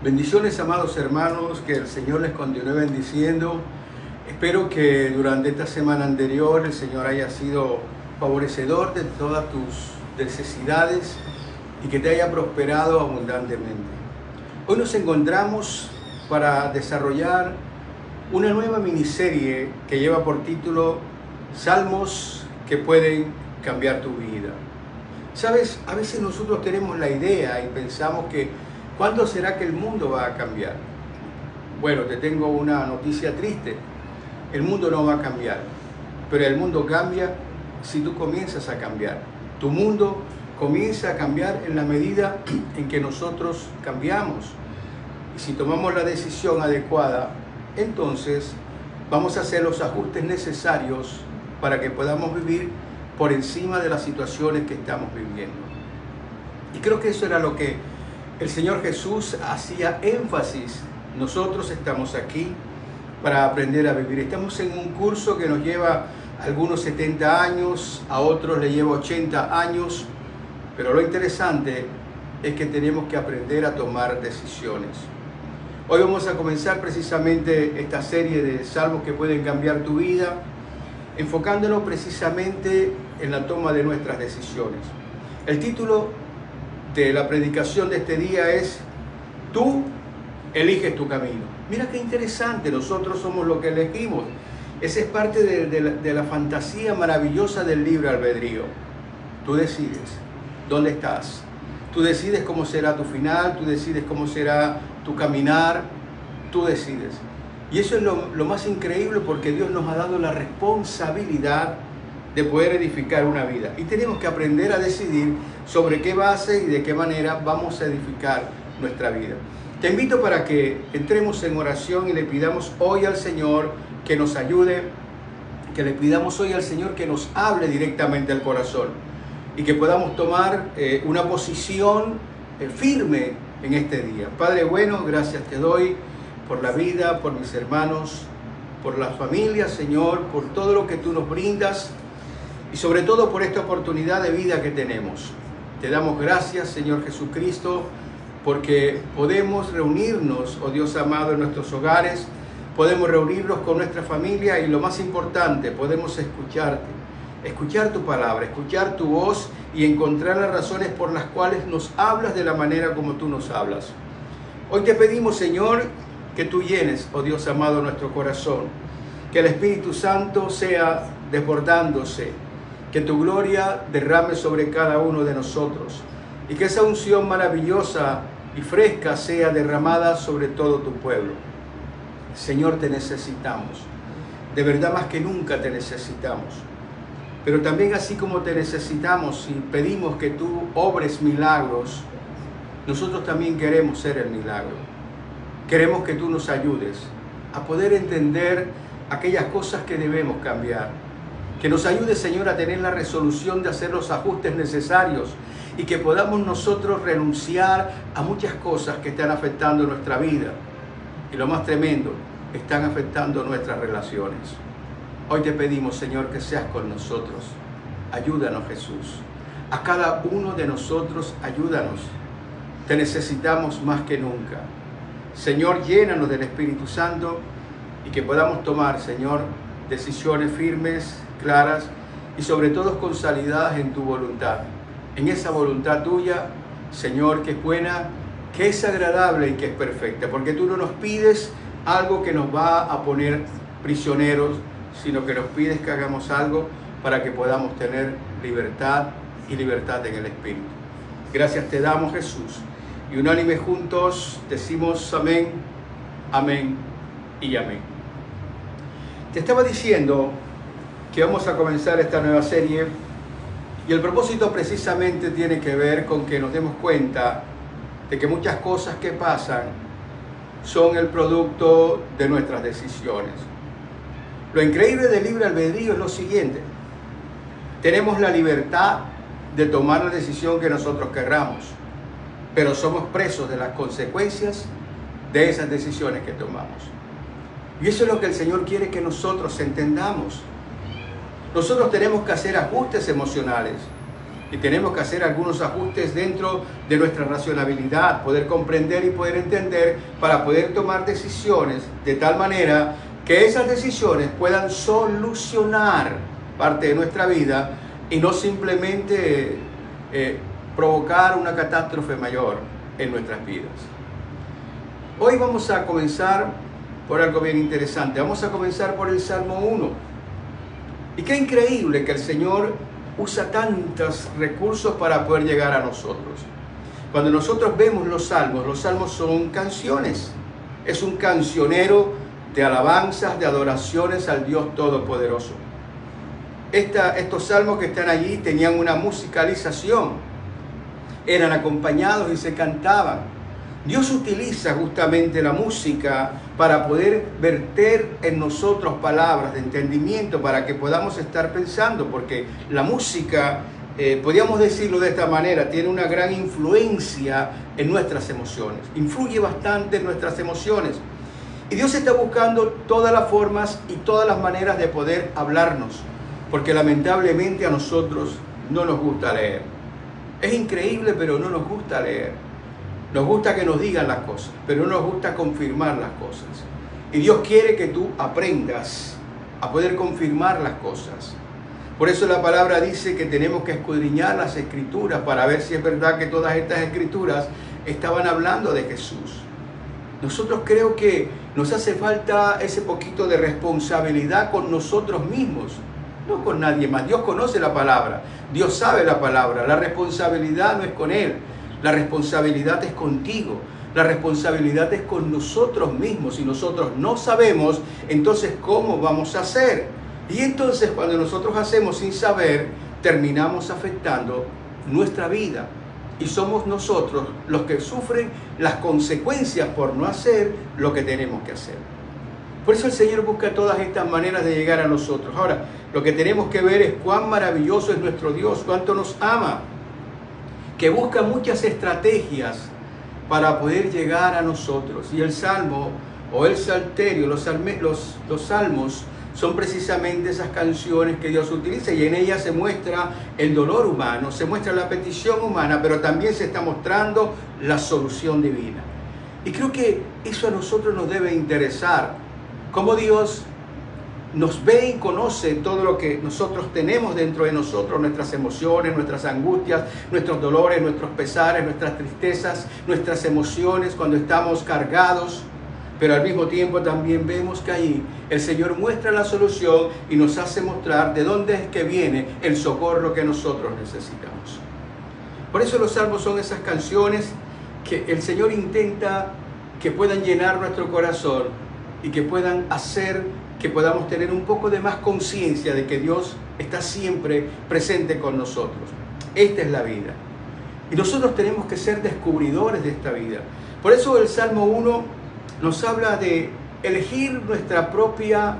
Bendiciones, amados hermanos, que el Señor les continúe bendiciendo. Espero que durante esta semana anterior el Señor haya sido favorecedor de todas tus necesidades y que te haya prosperado abundantemente. Hoy nos encontramos para desarrollar una nueva miniserie que lleva por título Salmos que pueden cambiar tu vida. Sabes, a veces nosotros tenemos la idea y pensamos que ¿cuándo será que el mundo va a cambiar? Bueno, te tengo una noticia triste. El mundo no va a cambiar, pero el mundo cambia si tú comienzas a cambiar. Tu mundo comienza a cambiar en la medida en que nosotros cambiamos. Y si tomamos la decisión adecuada, entonces vamos a hacer los ajustes necesarios para que podamos vivir por encima de las situaciones que estamos viviendo. Y creo que eso era lo que el Señor Jesús hacía énfasis. Nosotros estamos aquí para aprender a vivir. Estamos en un curso que nos lleva a algunos 70 años, a otros le lleva 80 años, pero lo interesante es que tenemos que aprender a tomar decisiones. Hoy vamos a comenzar precisamente esta serie de salmos que pueden cambiar tu vida, enfocándonos precisamente en la toma de nuestras decisiones. El título de la predicación de este día es Tú eliges tu camino. Mira qué interesante, nosotros somos lo que elegimos. Esa es parte de la fantasía maravillosa del libre albedrío. Tú decides dónde estás, tú decides cómo será tu final, tú decides cómo será tu caminar, tú decides. Y eso es lo más increíble, porque Dios nos ha dado la responsabilidad de poder edificar una vida. Y tenemos que aprender a decidir sobre qué base y de qué manera vamos a edificar nuestra vida. Te invito para que entremos en oración y le pidamos hoy al Señor que nos ayude, que le pidamos hoy al Señor que nos hable directamente al corazón y que podamos tomar una posición firme en este día. Padre bueno, gracias te doy por la vida, por mis hermanos, por la familia, Señor, por todo lo que tú nos brindas y sobre todo por esta oportunidad de vida que tenemos. Te damos gracias, Señor Jesucristo, porque podemos reunirnos, oh Dios amado, en nuestros hogares, podemos reunirnos con nuestra familia y lo más importante, podemos escucharte, escuchar tu palabra, escuchar tu voz y encontrar las razones por las cuales nos hablas de la manera como tú nos hablas. Hoy te pedimos, Señor, que tú llenes, oh Dios amado, nuestro corazón, que el Espíritu Santo sea desbordándose, que tu gloria derrame sobre cada uno de nosotros y que esa unción maravillosa y fresca sea derramada sobre todo tu pueblo. Señor, te necesitamos, de verdad más que nunca te necesitamos, pero también así como te necesitamos y pedimos que tú obres milagros, nosotros también queremos ser el milagro. Queremos que tú nos ayudes a poder entender aquellas cosas que debemos cambiar. Que nos ayude, Señor, a tener la resolución de hacer los ajustes necesarios y que podamos nosotros renunciar a muchas cosas que están afectando nuestra vida. Y lo más tremendo, están afectando nuestras relaciones. Hoy te pedimos, Señor, que seas con nosotros. Ayúdanos, Jesús. A cada uno de nosotros, ayúdanos. Te necesitamos más que nunca. Señor, llénanos del Espíritu Santo y que podamos tomar, Señor, decisiones firmes, claras y sobre todo consolidadas en tu voluntad. En esa voluntad tuya, Señor, que es buena, que es agradable y que es perfecta. Porque tú no nos pides algo que nos va a poner prisioneros, sino que nos pides que hagamos algo para que podamos tener libertad y libertad en el Espíritu. Gracias te damos, Jesús. Y unánime juntos decimos amén, amén y amén. Te estaba diciendo que vamos a comenzar esta nueva serie y el propósito precisamente tiene que ver con que nos demos cuenta de que muchas cosas que pasan son el producto de nuestras decisiones. Lo increíble del libre albedrío es lo siguiente: tenemos la libertad de tomar la decisión que nosotros querramos, pero somos presos de las consecuencias de esas decisiones que tomamos. Y eso es lo que el Señor quiere que nosotros entendamos. Nosotros tenemos que hacer ajustes emocionales y tenemos que hacer algunos ajustes dentro de nuestra racionalidad, poder comprender y poder entender para poder tomar decisiones de tal manera que esas decisiones puedan solucionar parte de nuestra vida y no simplemente provocar una catástrofe mayor en nuestras vidas. Hoy vamos a comenzar por algo bien interesante. Vamos a comenzar por el Salmo 1. Y qué increíble que el Señor usa tantos recursos para poder llegar a nosotros. Cuando nosotros vemos los salmos son canciones. Es un cancionero de alabanzas, de adoraciones al Dios Todopoderoso. Estos salmos que están allí tenían una musicalización. Eran acompañados y se cantaban. Dios utiliza justamente la música para poder verter en nosotros palabras de entendimiento para que podamos estar pensando, porque la música, podríamos decirlo de esta manera, tiene una gran influencia en nuestras emociones, influye bastante en nuestras emociones. Y Dios está buscando todas las formas y todas las maneras de poder hablarnos, porque lamentablemente a nosotros no nos gusta leer. Es increíble, pero no nos gusta leer. Nos gusta que nos digan las cosas, pero no nos gusta confirmar las cosas. Y Dios quiere que tú aprendas a poder confirmar las cosas. Por eso la palabra dice que tenemos que escudriñar las Escrituras para ver si es verdad que todas estas Escrituras estaban hablando de Jesús. Nosotros creo que nos hace falta ese poquito de responsabilidad con nosotros mismos, no con nadie más. Dios conoce la palabra, Dios sabe la palabra. La responsabilidad no es con Él. La responsabilidad es contigo, la responsabilidad es con nosotros mismos. Si nosotros no sabemos, entonces ¿cómo vamos a hacer? Y entonces cuando nosotros hacemos sin saber, terminamos afectando nuestra vida. Y somos nosotros los que sufren las consecuencias por no hacer lo que tenemos que hacer. Por eso el Señor busca todas estas maneras de llegar a nosotros. Ahora, lo que tenemos que ver es cuán maravilloso es nuestro Dios, cuánto nos ama, que busca muchas estrategias para poder llegar a nosotros. Y el salmo o el salterio, los salmos son precisamente esas canciones que Dios utiliza, y en ellas se muestra el dolor humano, se muestra la petición humana, pero también se está mostrando la solución divina. Y creo que eso a nosotros nos debe interesar, cómo Dios nos ve y conoce todo lo que nosotros tenemos dentro de nosotros, nuestras emociones, nuestras angustias, nuestros dolores, nuestros pesares, nuestras tristezas, nuestras emociones cuando estamos cargados. Pero al mismo tiempo también vemos que ahí el Señor muestra la solución y nos hace mostrar de dónde es que viene el socorro que nosotros necesitamos. Por eso los salmos son esas canciones que el Señor intenta que puedan llenar nuestro corazón y que puedan hacer que podamos tener un poco de más conciencia de que Dios está siempre presente con nosotros. Esta es la vida. Y nosotros tenemos que ser descubridores de esta vida. Por eso el Salmo 1 nos habla de elegir nuestra propia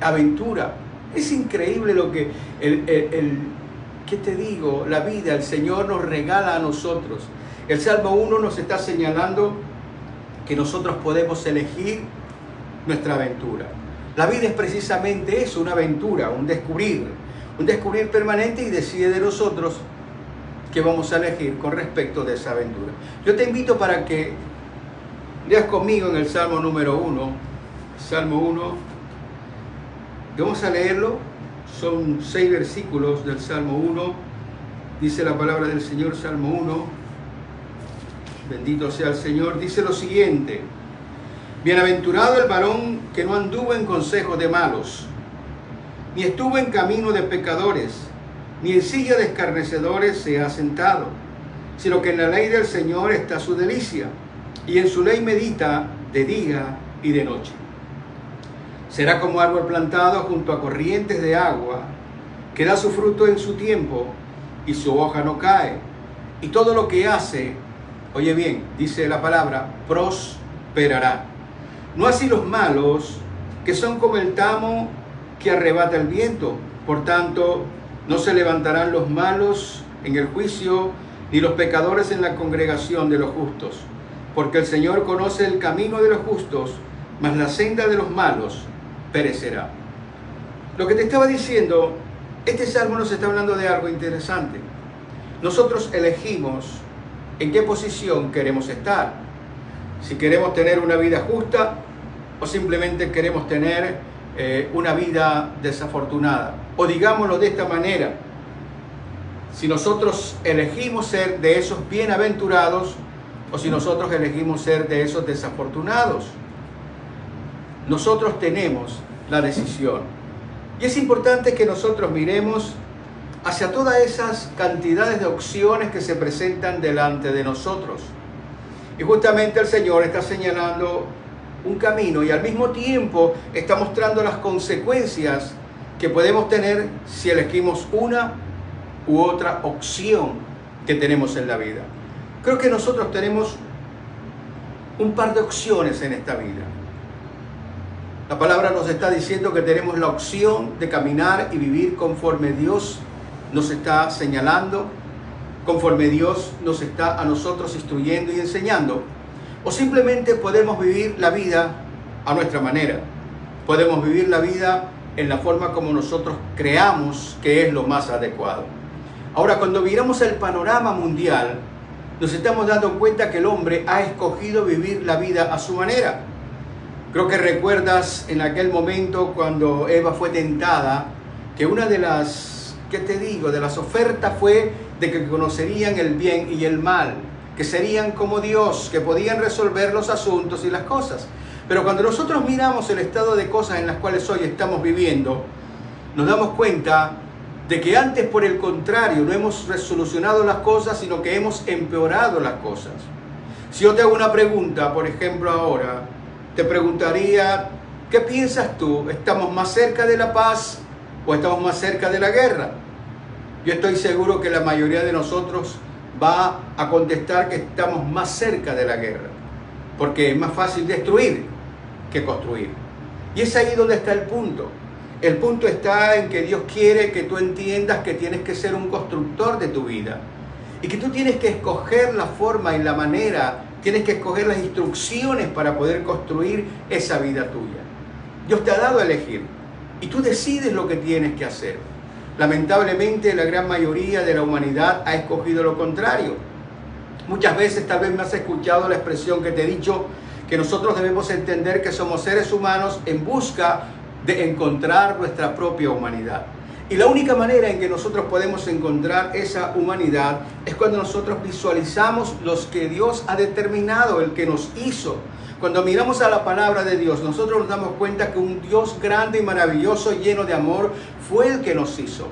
aventura. Es increíble lo que ¿qué te digo? La vida, el Señor nos regala a nosotros. El Salmo 1 nos está señalando que nosotros podemos elegir nuestra aventura. La vida es precisamente eso, una aventura, un descubrir permanente, y decide de nosotros qué vamos a elegir con respecto de esa aventura. Yo te invito para que leas conmigo en el Salmo número 1, Salmo 1, y vamos a leerlo. Son 6 versículos del Salmo 1. Dice la palabra del Señor, Salmo 1, bendito sea el Señor, dice lo siguiente: bienaventurado el varón que no anduvo en consejo de malos, ni estuvo en camino de pecadores, ni en silla de escarnecedores se ha sentado, sino que en la ley del Señor está su delicia, y en su ley medita de día y de noche. Será como árbol plantado junto a corrientes de agua, que da su fruto en su tiempo, y su hoja no cae, y todo lo que hace, oye bien, dice la palabra, prosperará. No así los malos, que son como el tamo que arrebata el viento. Por tanto, no se levantarán los malos en el juicio, ni los pecadores en la congregación de los justos. Porque el Señor conoce el camino de los justos, mas la senda de los malos perecerá. Lo que te estaba diciendo Este salmo nos está hablando de algo interesante. Nosotros elegimos en qué posición queremos estar. Si queremos tener una vida justa o simplemente queremos tener una vida desafortunada. O digámoslo de esta manera, si nosotros elegimos ser de esos bienaventurados o si nosotros elegimos ser de esos desafortunados. Nosotros tenemos la decisión. Y es importante que nosotros miremos hacia todas esas cantidades de opciones que se presentan delante de nosotros. Y justamente el Señor está señalando un camino y al mismo tiempo está mostrando las consecuencias que podemos tener si elegimos una u otra opción que tenemos en la vida. Creo que nosotros tenemos un par de opciones en esta vida. La palabra nos está diciendo que tenemos la opción de caminar y vivir conforme Dios nos está señalando, conforme Dios nos está a nosotros instruyendo y enseñando. O simplemente podemos vivir la vida a nuestra manera. Podemos vivir la vida en la forma como nosotros creamos que es lo más adecuado. Ahora, cuando miramos el panorama mundial, nos estamos dando cuenta que el hombre ha escogido vivir la vida a su manera. Creo que recuerdas en aquel momento cuando Eva fue tentada, que una de las, de las ofertas fue de que conocerían el bien y el mal, que serían como Dios, que podían resolver los asuntos y las cosas. Pero cuando nosotros miramos el estado de cosas en las cuales hoy estamos viviendo, nos damos cuenta de que antes, por el contrario, no hemos resolucionado las cosas, sino que hemos empeorado las cosas. Si yo te hago una pregunta, por ejemplo ahora, te preguntaría, ¿qué piensas tú? ¿Estamos más cerca de la paz o estamos más cerca de la guerra? Yo estoy seguro que la mayoría de nosotros va a contestar que estamos más cerca de la guerra, porque es más fácil destruir que construir. Y es ahí donde está el punto. El punto está en que Dios quiere que tú entiendas que tienes que ser un constructor de tu vida y que tú tienes que escoger la forma y la manera, tienes que escoger las instrucciones para poder construir esa vida tuya. Dios te ha dado a elegir y tú decides lo que tienes que hacer. Lamentablemente, la gran mayoría de la humanidad ha escogido lo contrario. Muchas veces tal vez me has escuchado la expresión que te he dicho, que nosotros debemos entender que somos seres humanos en busca de encontrar nuestra propia humanidad. Y la única manera en que nosotros podemos encontrar esa humanidad es cuando nosotros visualizamos los que Dios ha determinado, el que nos hizo. Cuando miramos a la palabra de Dios, nosotros nos damos cuenta que un Dios grande y maravilloso, lleno de amor, fue el que nos hizo.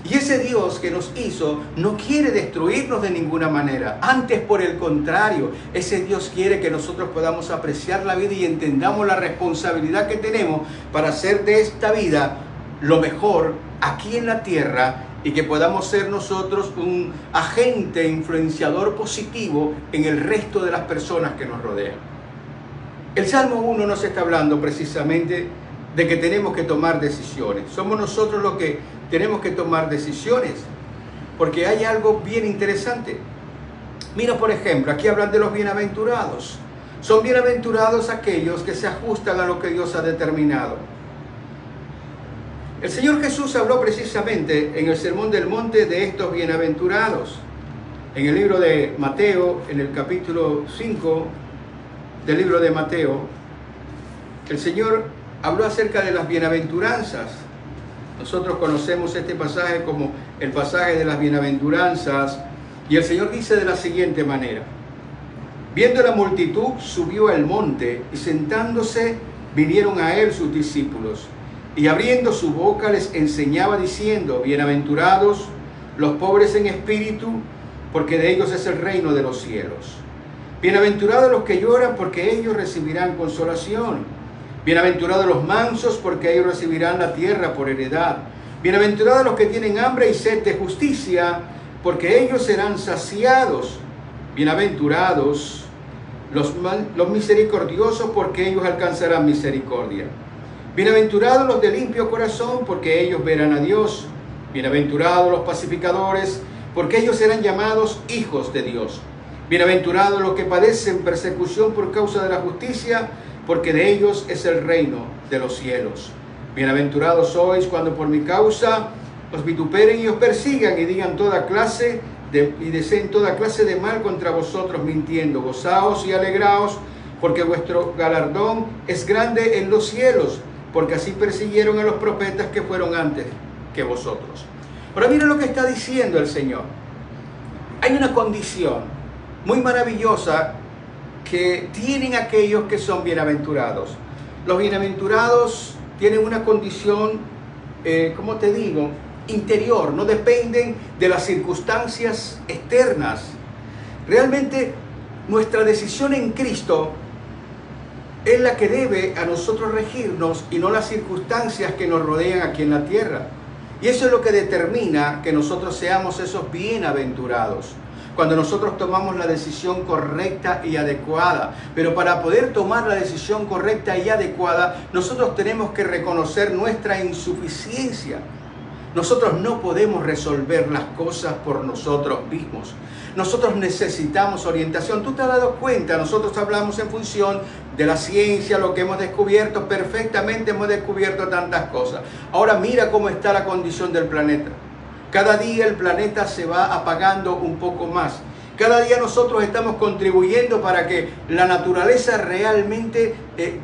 Y ese Dios que nos hizo no quiere destruirnos de ninguna manera. Antes, por el contrario, ese Dios quiere que nosotros podamos apreciar la vida y entendamos la responsabilidad que tenemos para hacer de esta vida lo mejor aquí en la tierra y que podamos ser nosotros un agente influenciador positivo en el resto de las personas que nos rodean. El Salmo 1 nos está hablando precisamente de que tenemos que tomar decisiones. Somos nosotros los que tenemos que tomar decisiones, porque hay algo bien interesante. Mira, por ejemplo, aquí hablan de los bienaventurados. Son bienaventurados aquellos que se ajustan a lo que Dios ha determinado. El Señor Jesús habló precisamente en el Sermón del Monte de estos bienaventurados. En el libro de Mateo, en el capítulo 5 del libro de Mateo, el Señor habló acerca de las bienaventuranzas. Nosotros conocemos este pasaje como el pasaje de las bienaventuranzas, y el Señor dice de la siguiente manera: viendo la multitud, subió al monte, y sentándose vinieron a él sus discípulos, y abriendo su boca les enseñaba diciendo: bienaventurados los pobres en espíritu, porque de ellos es el reino de los cielos. Bienaventurados los que lloran, porque ellos recibirán consolación. Bienaventurados los mansos, porque ellos recibirán la tierra por heredad. Bienaventurados los que tienen hambre y sed de justicia, porque ellos serán saciados. Bienaventurados los misericordiosos, porque ellos alcanzarán misericordia. Bienaventurados los de limpio corazón, porque ellos verán a Dios. Bienaventurados los pacificadores, porque ellos serán llamados hijos de Dios. Bienaventurados los que padecen persecución por causa de la justicia, porque de ellos es el reino de los cielos. Bienaventurados sois cuando por mi causa os vituperen y os persigan y digan y deseen toda clase de mal contra vosotros mintiendo. Gozaos y alegraos, porque vuestro galardón es grande en los cielos, porque así persiguieron a los profetas que fueron antes que vosotros. Ahora miren lo que está diciendo el Señor. Hay una condición muy maravillosa que tienen aquellos que son bienaventurados. Los bienaventurados tienen una condición, ¿cómo te digo?, interior, no dependen de las circunstancias externas. Realmente nuestra decisión en Cristo es la que debe a nosotros regirnos y no las circunstancias que nos rodean aquí en la tierra. Y eso es lo que determina que nosotros seamos esos bienaventurados. Cuando nosotros tomamos la decisión correcta y adecuada. Pero para poder tomar la decisión correcta y adecuada, nosotros tenemos que reconocer nuestra insuficiencia. Nosotros no podemos resolver las cosas por nosotros mismos. Nosotros necesitamos orientación. Tú te has dado cuenta, nosotros hablamos en función de la ciencia, lo que hemos descubierto. Perfectamente hemos descubierto tantas cosas. Ahora mira cómo está la condición del planeta. Cada día el planeta se va apagando un poco más. Cada día nosotros estamos contribuyendo para que la naturaleza realmente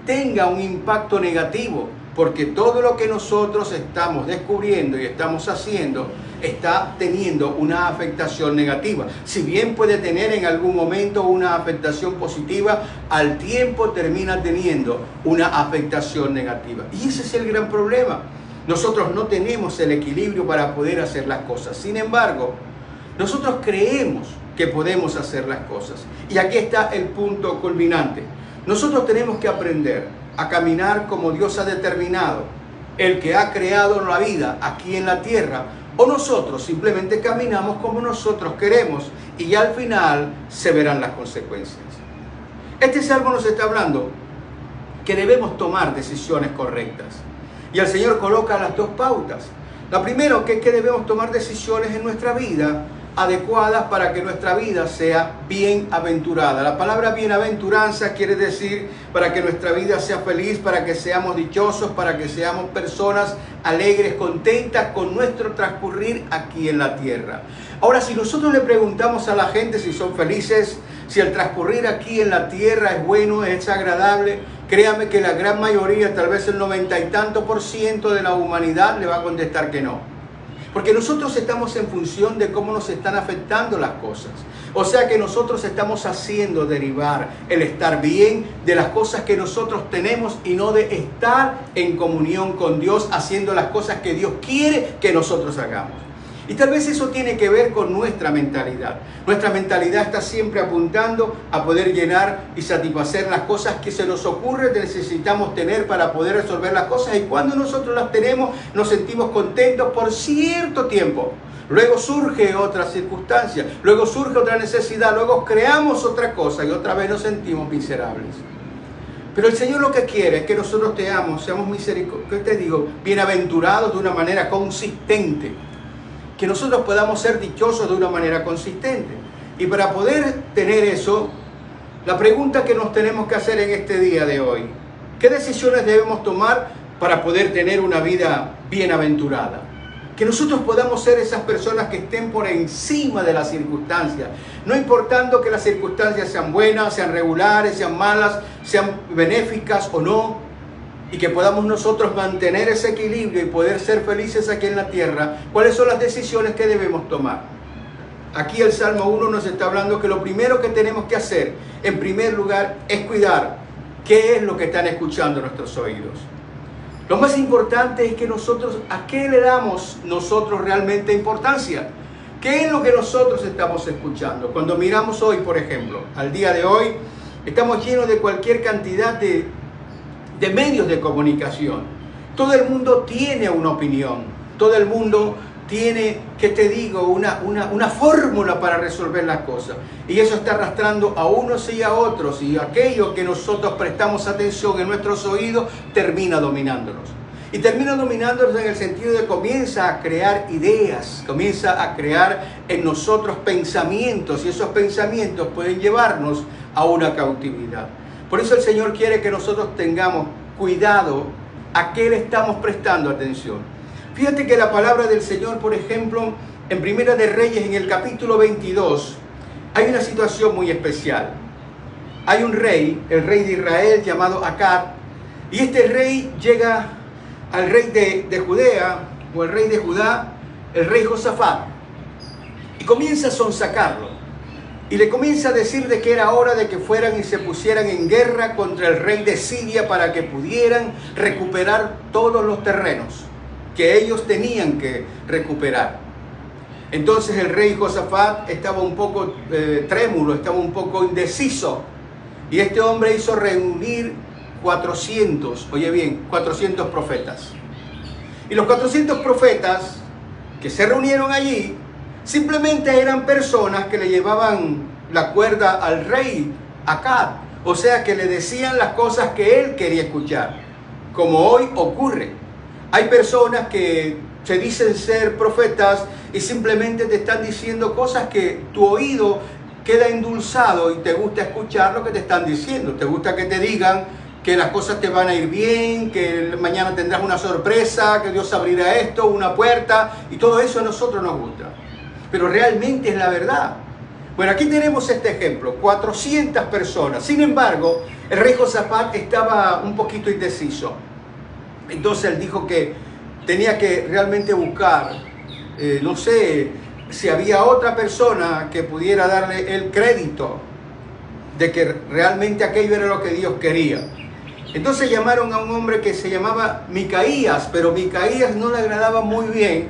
tenga un impacto negativo. Porque todo lo que nosotros estamos descubriendo y estamos haciendo está teniendo una afectación negativa. Si bien puede tener en algún momento una afectación positiva, al tiempo termina teniendo una afectación negativa. Y ese es el gran problema. Nosotros no tenemos el equilibrio para poder hacer las cosas. Sin embargo, nosotros creemos que podemos hacer las cosas. Y aquí está el punto culminante. Nosotros tenemos que aprender a caminar como Dios ha determinado, el que ha creado la vida aquí en la tierra, o nosotros simplemente caminamos como nosotros queremos y ya al final se verán las consecuencias. Este salmo nos está hablando que debemos tomar decisiones correctas y el Señor coloca las dos pautas. La primera, que es que debemos tomar decisiones en nuestra vida adecuadas para que nuestra vida sea bienaventurada. La palabra bienaventuranza quiere decir para que nuestra vida sea feliz, para que seamos dichosos, para que seamos personas alegres, contentas con nuestro transcurrir aquí en la tierra. Ahora, si nosotros le preguntamos a la gente si son felices, si el transcurrir aquí en la tierra es bueno, es agradable, créame que la gran mayoría, tal vez el 90 y tanto % de la humanidad le va a contestar que no. Porque nosotros estamos en función de cómo nos están afectando las cosas. O sea que nosotros estamos haciendo derivar el estar bien de las cosas que nosotros tenemos y no de estar en comunión con Dios haciendo las cosas que Dios quiere que nosotros hagamos. Y tal vez eso tiene que ver con nuestra mentalidad. Nuestra mentalidad está siempre apuntando a poder llenar y satisfacer las cosas que se nos ocurre que necesitamos tener para poder resolver las cosas. Y cuando nosotros las tenemos, nos sentimos contentos por cierto tiempo. Luego surge otra circunstancia, luego surge otra necesidad, luego creamos otra cosa y otra vez nos sentimos miserables. Pero el Señor lo que quiere es que nosotros seamos misericordiosos, ¿qué te digo? Bienaventurados de una manera consistente. Que nosotros podamos ser dichosos de una manera consistente. Y para poder tener eso, la pregunta que nos tenemos que hacer en este día de hoy, ¿qué decisiones debemos tomar para poder tener una vida bienaventurada? Que nosotros podamos ser esas personas que estén por encima de las circunstancias, no importando que las circunstancias sean buenas, sean regulares, sean malas, sean benéficas o no, y que podamos nosotros mantener ese equilibrio y poder ser felices aquí en la tierra. ¿Cuáles son las decisiones que debemos tomar? Aquí el Salmo 1 nos está hablando que lo primero que tenemos que hacer, en primer lugar, es cuidar qué es lo que están escuchando nuestros oídos. Lo más importante es que nosotros, ¿a qué le damos nosotros realmente importancia? ¿Qué es lo que nosotros estamos escuchando? Cuando miramos hoy, por ejemplo, al día de hoy, estamos llenos de cualquier cantidad de medios de comunicación. Todo el mundo tiene una opinión, todo el mundo tiene, ¿qué te digo?, una fórmula para resolver las cosas. Y eso está arrastrando a unos y a otros, y aquello que nosotros prestamos atención en nuestros oídos termina dominándonos. Y termina dominándonos en el sentido de comienza a crear ideas, comienza a crear en nosotros pensamientos, y esos pensamientos pueden llevarnos a una cautividad. Por eso el Señor quiere que nosotros tengamos cuidado a qué le estamos prestando atención. Fíjate que la palabra del Señor, por ejemplo, en Primera de Reyes, en el capítulo 22, hay una situación muy especial. Hay un rey, el rey de Israel llamado Acab, y este rey llega al rey de Judea, o el rey de Judá, el rey Josafat, y comienza a sonsacarlo. Y le comienza a decir de que era hora de que fueran y se pusieran en guerra contra el rey de Siria para que pudieran recuperar todos los terrenos que ellos tenían que recuperar. Entonces el rey Josafat estaba un poco trémulo, estaba un poco indeciso. Y este hombre hizo reunir 400, oye bien, 400 profetas. Y los 400 profetas que se reunieron allí, simplemente eran personas que le llevaban la cuerda al rey Acab. O sea, que le decían las cosas que él quería escuchar, como hoy ocurre. Hay personas que se dicen ser profetas y simplemente te están diciendo cosas que tu oído queda endulzado y te gusta escuchar lo que te están diciendo. Te gusta que te digan que las cosas te van a ir bien, que mañana tendrás una sorpresa, que Dios abrirá esto, una puerta, y todo eso a nosotros nos gusta. Pero realmente es la verdad. Bueno, aquí tenemos este ejemplo, 400 personas. Sin embargo, el rey Josafat estaba un poquito indeciso. Entonces él dijo que tenía que realmente buscar, no sé, si había otra persona que pudiera darle el crédito de que realmente aquello era lo que Dios quería. Entonces llamaron a un hombre que se llamaba Micaías, pero Micaías no le agradaba muy bien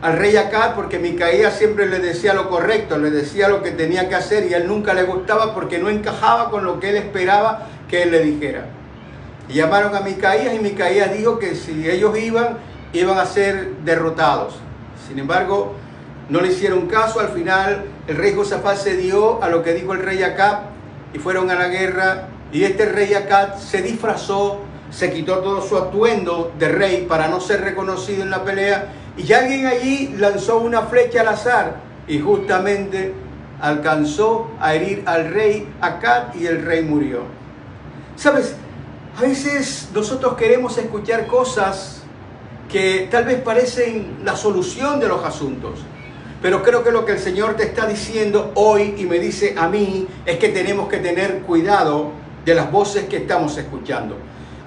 al rey Acab, porque Micaías siempre le decía lo correcto, le decía lo que tenía que hacer, y a él nunca le gustaba porque no encajaba con lo que él esperaba que él le dijera. Y llamaron a Micaías, y Micaías dijo que si ellos iban a ser derrotados. Sin embargo, no le hicieron caso. Al final el rey Josafat cedió a lo que dijo el rey Acab y fueron a la guerra. Y este rey Acab se disfrazó, se quitó todo su atuendo de rey para no ser reconocido en la pelea, y alguien allí lanzó una flecha al azar y justamente alcanzó a herir al rey Acab y el rey murió. ¿Sabes? A veces nosotros queremos escuchar cosas que tal vez parecen la solución de los asuntos. Pero creo que lo que el Señor te está diciendo hoy y me dice a mí es que tenemos que tener cuidado de las voces que estamos escuchando.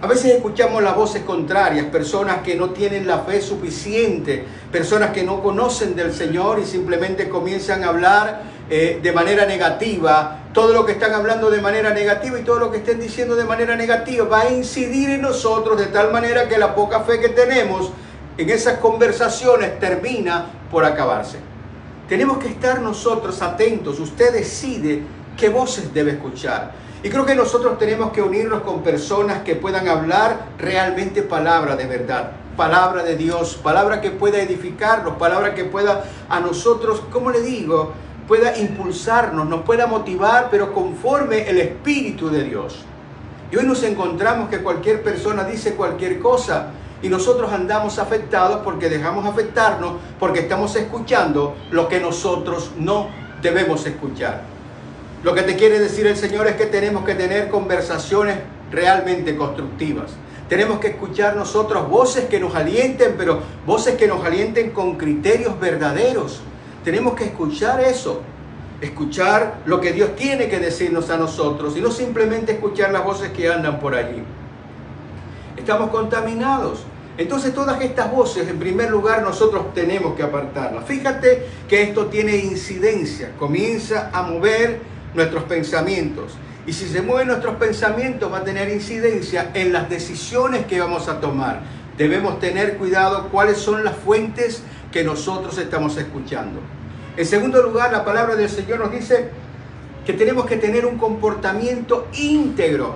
A veces escuchamos las voces contrarias, personas que no tienen la fe suficiente, personas que no conocen del Señor y simplemente comienzan a hablar de manera negativa. Todo lo que están hablando de manera negativa y todo lo que estén diciendo de manera negativa va a incidir en nosotros de tal manera que la poca fe que tenemos en esas conversaciones termina por acabarse. Tenemos que estar nosotros atentos. Usted decide qué voces debe escuchar. Y creo que nosotros tenemos que unirnos con personas que puedan hablar realmente palabra de verdad, palabra de Dios, palabra que pueda edificarnos, palabra que pueda a nosotros, ¿cómo le digo?, pueda impulsarnos, nos pueda motivar, pero conforme el Espíritu de Dios. Y hoy nos encontramos que cualquier persona dice cualquier cosa y nosotros andamos afectados porque dejamos afectarnos, porque estamos escuchando lo que nosotros no debemos escuchar. Lo que te quiere decir el Señor es que tenemos que tener conversaciones realmente constructivas. Tenemos que escuchar nosotros voces que nos alienten, pero voces que nos alienten con criterios verdaderos. Tenemos que escuchar eso, escuchar lo que Dios tiene que decirnos a nosotros y no simplemente escuchar las voces que andan por allí. Estamos contaminados. Entonces todas estas voces, en primer lugar, nosotros tenemos que apartarlas. Fíjate que esto tiene incidencia, comienza a mover nuestros pensamientos. Y si se mueven nuestros pensamientos, va a tener incidencia en las decisiones que vamos a tomar. Debemos tener cuidado cuáles son las fuentes que nosotros estamos escuchando. En segundo lugar, la palabra del Señor nos dice que tenemos que tener un comportamiento íntegro.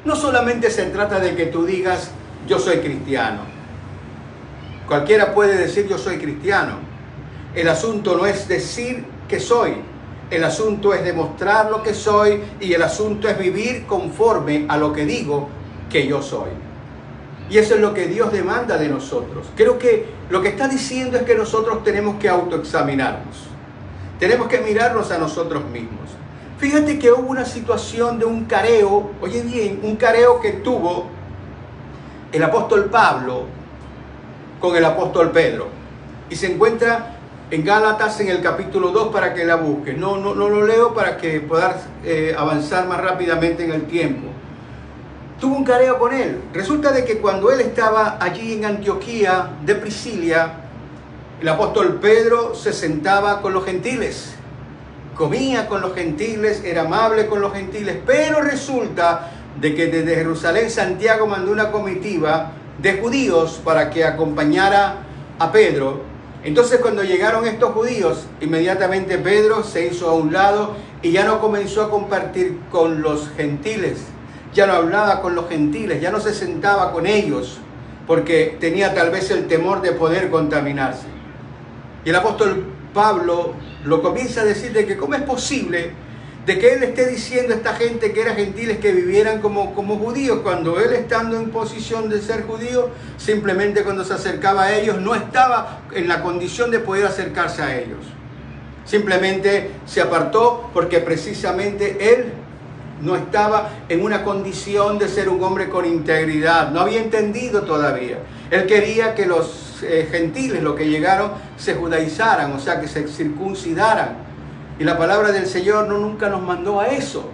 No solamente se trata de que tú digas, yo soy cristiano. Cualquiera puede decir, yo soy cristiano. El asunto no es decir que soy. El asunto es demostrar lo que soy y el asunto es vivir conforme a lo que digo que yo soy. Y eso es lo que Dios demanda de nosotros. Creo que lo que está diciendo es que nosotros tenemos que autoexaminarnos. Tenemos que mirarnos a nosotros mismos. Fíjate que hubo una situación de un careo, oye bien, un careo que tuvo el apóstol Pablo con el apóstol Pedro. Y se encuentra en Gálatas en el capítulo 2 para que la busques. No lo leo para que puedas avanzar más rápidamente en el tiempo. Tuvo un careo con él. Resulta de que cuando él estaba allí en Antioquía de Pisidia, el apóstol Pedro se sentaba con los gentiles, comía con los gentiles, era amable con los gentiles, pero resulta de que desde Jerusalén Santiago mandó una comitiva de judíos para que acompañara a Pedro. Entonces cuando llegaron estos judíos, inmediatamente Pedro se hizo a un lado y ya no comenzó a compartir con los gentiles, ya no hablaba con los gentiles, ya no se sentaba con ellos, porque tenía tal vez el temor de poder contaminarse. Y el apóstol Pablo lo comienza a decir de que cómo es posible de que él esté diciendo a esta gente que eran gentiles que vivieran como judíos, cuando él, estando en posición de ser judío, simplemente cuando se acercaba a ellos no estaba en la condición de poder acercarse a ellos. Simplemente se apartó porque precisamente él no estaba en una condición de ser un hombre con integridad, no había entendido todavía. Él quería que los gentiles, los que llegaron, se judaizaran, o sea, que se circuncidaran. Y la palabra del Señor nunca nos mandó a eso.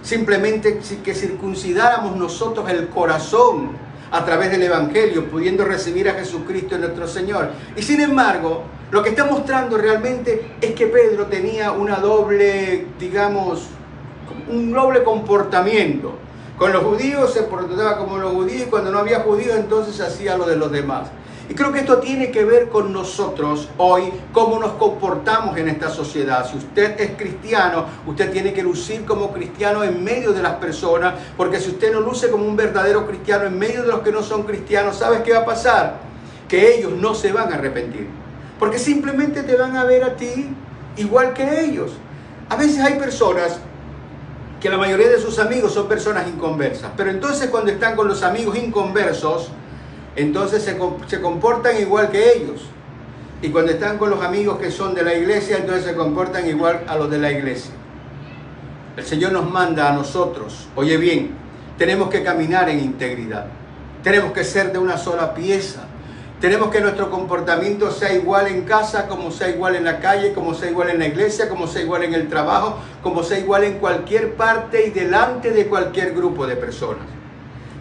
Simplemente que circuncidáramos nosotros el corazón a través del Evangelio, pudiendo recibir a Jesucristo en nuestro Señor. Y sin embargo, lo que está mostrando realmente es que Pedro tenía una doble, digamos, un doble comportamiento. Con los judíos se portaba como los judíos, y cuando no había judíos entonces hacía lo de los demás. Y creo que esto tiene que ver con nosotros hoy, cómo nos comportamos en esta sociedad. Si usted es cristiano, usted tiene que lucir como cristiano en medio de las personas, porque si usted no luce como un verdadero cristiano en medio de los que no son cristianos, ¿sabes qué va a pasar? Que ellos no se van a arrepentir, porque simplemente te van a ver a ti igual que ellos. A veces hay personas que la mayoría de sus amigos son personas inconversas, pero entonces cuando están con los amigos inconversos, entonces se comportan igual que ellos. Y cuando están con los amigos que son de la iglesia, entonces se comportan igual a los de la iglesia. El Señor nos manda a nosotros, oye bien, tenemos que caminar en integridad. Tenemos que ser de una sola pieza. Tenemos que nuestro comportamiento sea igual en casa, como sea igual en la calle, como sea igual en la iglesia, como sea igual en el trabajo, como sea igual en cualquier parte y delante de cualquier grupo de personas.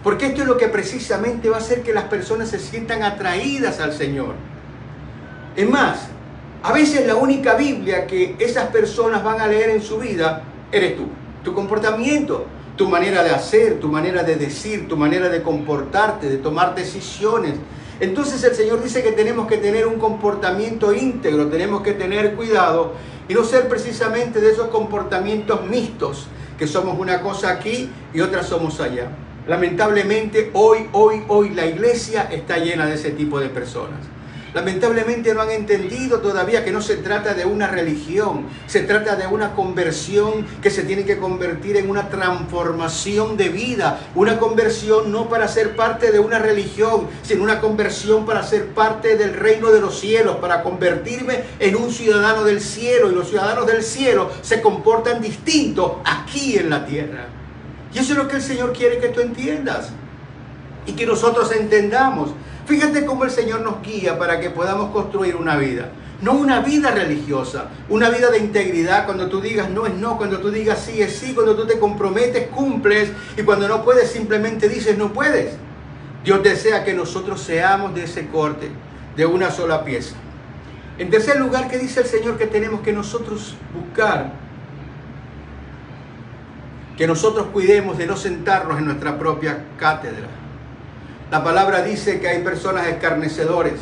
Porque esto es lo que precisamente va a hacer que las personas se sientan atraídas al Señor. Es más, a veces la única Biblia que esas personas van a leer en su vida eres tú. Tu comportamiento, tu manera de hacer, tu manera de decir, tu manera de comportarte, de tomar decisiones. Entonces el Señor dice que tenemos que tener un comportamiento íntegro, tenemos que tener cuidado y no ser precisamente de esos comportamientos mixtos, que somos una cosa aquí y otra somos allá. Lamentablemente hoy la iglesia está llena de ese tipo de personas. Lamentablemente no han entendido todavía que no se trata de una religión, se trata de una conversión que se tiene que convertir en una transformación de vida. Una conversión no para ser parte de una religión, sino una conversión para ser parte del reino de los cielos, para convertirme en un ciudadano del cielo. Y los ciudadanos del cielo se comportan distinto aquí en la tierra. Y eso es lo que el Señor quiere que tú entiendas y que nosotros entendamos. Fíjate cómo el Señor nos guía para que podamos construir una vida. No una vida religiosa, una vida de integridad. Cuando tú digas no es no, cuando tú digas sí es sí, cuando tú te comprometes, cumples, y cuando no puedes simplemente dices no puedes. Dios desea que nosotros seamos de ese corte, de una sola pieza. En tercer lugar, ¿qué dice el Señor que tenemos que nosotros buscar? Que nosotros cuidemos de no sentarnos en nuestra propia cátedra. La palabra dice que hay personas escarnecedores.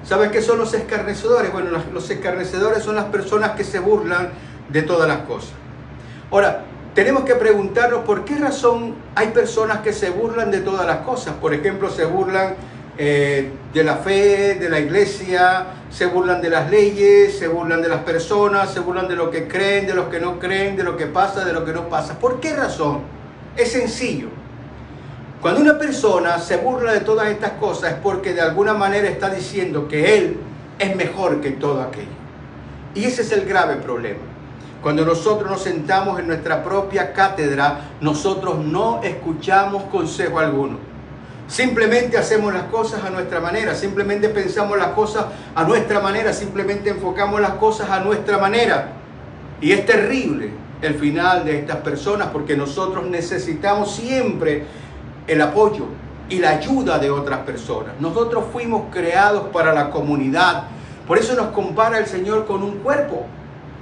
¿Sabes qué son los escarnecedores? Bueno, los escarnecedores son las personas que se burlan de todas las cosas. Ahora, tenemos que preguntarnos por qué razón hay personas que se burlan de todas las cosas. Por ejemplo, se burlan de la fe, de la iglesia, se burlan de las leyes, se burlan de las personas, se burlan de lo que creen, de los que no creen, de lo que pasa, de lo que no pasa. ¿Por qué razón? Es sencillo. Cuando una persona se burla de todas estas cosas es porque de alguna manera está diciendo que él es mejor que todo aquello. Y ese es el grave problema. Cuando nosotros nos sentamos en nuestra propia cátedra, nosotros no escuchamos consejo alguno. Simplemente hacemos las cosas a nuestra manera, simplemente pensamos las cosas a nuestra manera, simplemente enfocamos las cosas a nuestra manera. Y es terrible el final de estas personas, porque nosotros necesitamos siempre el apoyo y la ayuda de otras personas. Nosotros fuimos creados para la comunidad. Por eso nos compara el Señor con un cuerpo.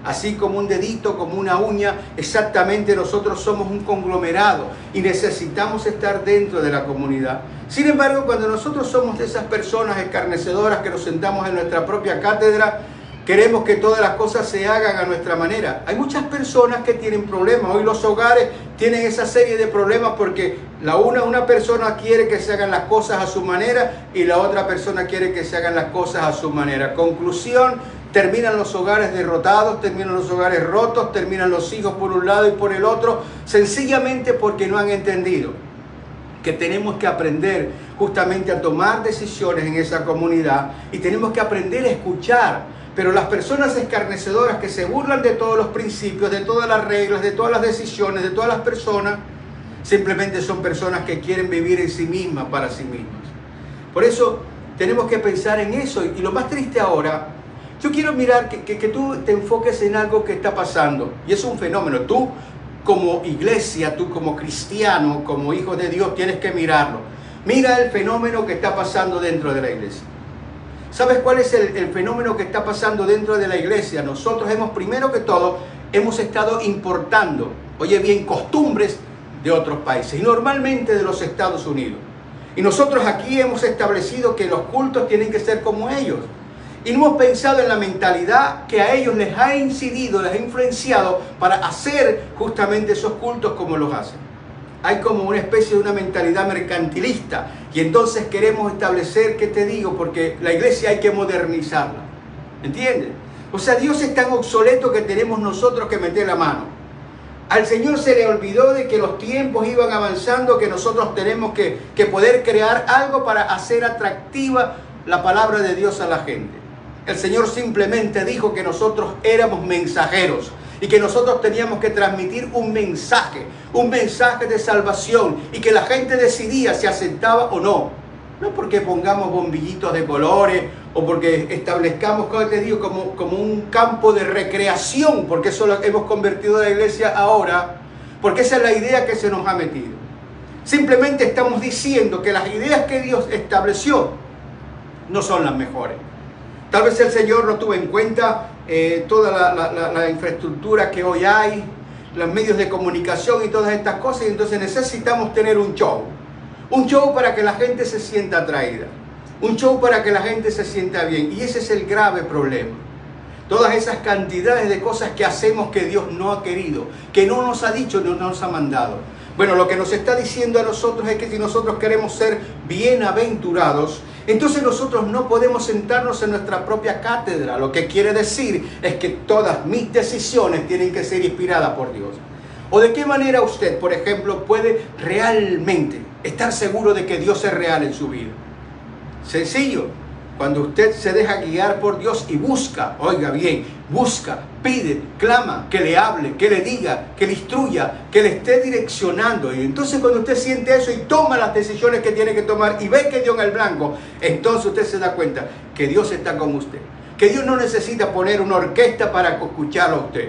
Así como un dedito, como una uña, exactamente nosotros somos un conglomerado y necesitamos estar dentro de la comunidad. Sin embargo, cuando nosotros somos de esas personas escarnecedoras que nos sentamos en nuestra propia cátedra, queremos que todas las cosas se hagan a nuestra manera. Hay muchas personas que tienen problemas. Hoy los hogares tienen esa serie de problemas porque una persona quiere que se hagan las cosas a su manera y la otra persona quiere que se hagan las cosas a su manera. Conclusión: terminan los hogares derrotados, terminan los hogares rotos, terminan los hijos por un lado y por el otro, sencillamente porque no han entendido que tenemos que aprender justamente a tomar decisiones en esa comunidad y tenemos que aprender a escuchar. Pero las personas escarnecedoras que se burlan de todos los principios, de todas las reglas, de todas las decisiones, de todas las personas, simplemente son personas que quieren vivir en sí mismas, para sí mismas. Por eso tenemos que pensar en eso. Y lo más triste ahora, yo quiero mirar que tú te enfoques en algo que está pasando. Y es un fenómeno. Tú como iglesia, tú como cristiano, como hijo de Dios, tienes que mirarlo. Mira el fenómeno que está pasando dentro de la iglesia. ¿Sabes cuál es el fenómeno que está pasando dentro de la iglesia? Nosotros primero que todo, hemos estado importando, oye bien, costumbres de otros países y normalmente de los Estados Unidos. Y nosotros aquí hemos establecido que los cultos tienen que ser como ellos. Y no hemos pensado en la mentalidad que a ellos les ha incidido, les ha influenciado para hacer justamente esos cultos como los hacen. Hay como una especie de una mentalidad mercantilista y entonces queremos establecer, ¿qué te digo? Porque la iglesia hay que modernizarla, ¿entiendes? O sea, Dios es tan obsoleto que tenemos nosotros que meter la mano. Al Señor se le olvidó de que los tiempos iban avanzando, que nosotros tenemos que poder crear algo para hacer atractiva la palabra de Dios a la gente. El Señor simplemente dijo que nosotros éramos mensajeros y que nosotros teníamos que transmitir un mensaje de salvación y que la gente decidía si aceptaba o no. No porque pongamos bombillitos de colores o porque establezcamos, como te digo, como un campo de recreación, porque eso lo hemos convertido a la iglesia ahora, porque esa es la idea que se nos ha metido. Simplemente estamos diciendo que las ideas que Dios estableció no son las mejores. Tal vez el Señor no tuvo en cuenta toda la infraestructura que hoy hay, los medios de comunicación y todas estas cosas, y entonces necesitamos tener un show para que la gente se sienta atraída, un show para que la gente se sienta bien, y ese es el grave problema. Todas esas cantidades de cosas que hacemos que Dios no ha querido, que no nos ha dicho, no nos ha mandado. Bueno, lo que nos está diciendo a nosotros es que si nosotros queremos ser bienaventurados, entonces nosotros no podemos sentarnos en nuestra propia cátedra. Lo que quiere decir es que todas mis decisiones tienen que ser inspiradas por Dios. ¿O de qué manera usted, por ejemplo, puede realmente estar seguro de que Dios es real en su vida? Sencillo. Cuando usted se deja guiar por Dios y busca, oiga bien, busca, pide, clama, que le hable, que le diga, que le instruya, que le esté direccionando. Y entonces cuando usted siente eso y toma las decisiones que tiene que tomar y ve que dio en el blanco, entonces usted se da cuenta que Dios está con usted. Que Dios no necesita poner una orquesta para escucharlo a usted.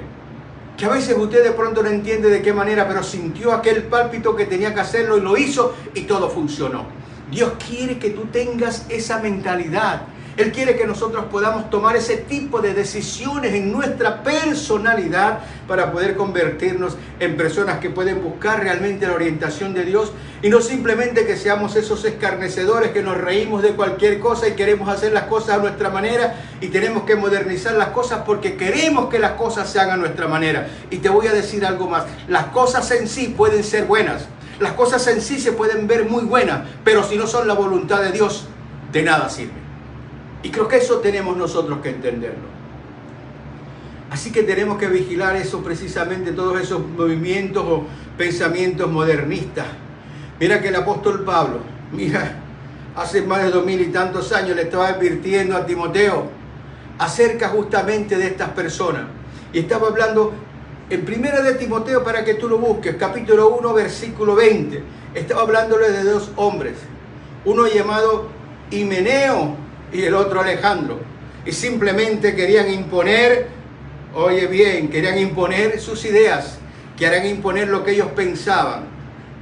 Que a veces usted de pronto no entiende de qué manera, pero sintió aquel pálpito que tenía que hacerlo y lo hizo y todo funcionó. Dios quiere que tú tengas esa mentalidad. Él quiere que nosotros podamos tomar ese tipo de decisiones en nuestra personalidad para poder convertirnos en personas que pueden buscar realmente la orientación de Dios y no simplemente que seamos esos escarnecedores que nos reímos de cualquier cosa y queremos hacer las cosas a nuestra manera y tenemos que modernizar las cosas porque queremos que las cosas se hagan a nuestra manera. Y te voy a decir algo más. Las cosas en sí pueden ser buenas. Las cosas en sí se pueden ver muy buenas, pero si no son la voluntad de Dios, de nada sirve. Y creo que eso tenemos nosotros que entenderlo. Así que tenemos que vigilar eso precisamente, todos esos movimientos o pensamientos modernistas. Mira que el apóstol Pablo, hace más de 2000 y tantos años le estaba advirtiendo a Timoteo acerca justamente de estas personas. Y estaba hablando en Primera de Timoteo, para que tú lo busques, capítulo 1, versículo 20. Estaba hablándole de dos hombres. uno llamado Himeneo y el otro Alejandro, y simplemente querían imponer, oye bien, querían imponer sus ideas, querían imponer lo que ellos pensaban.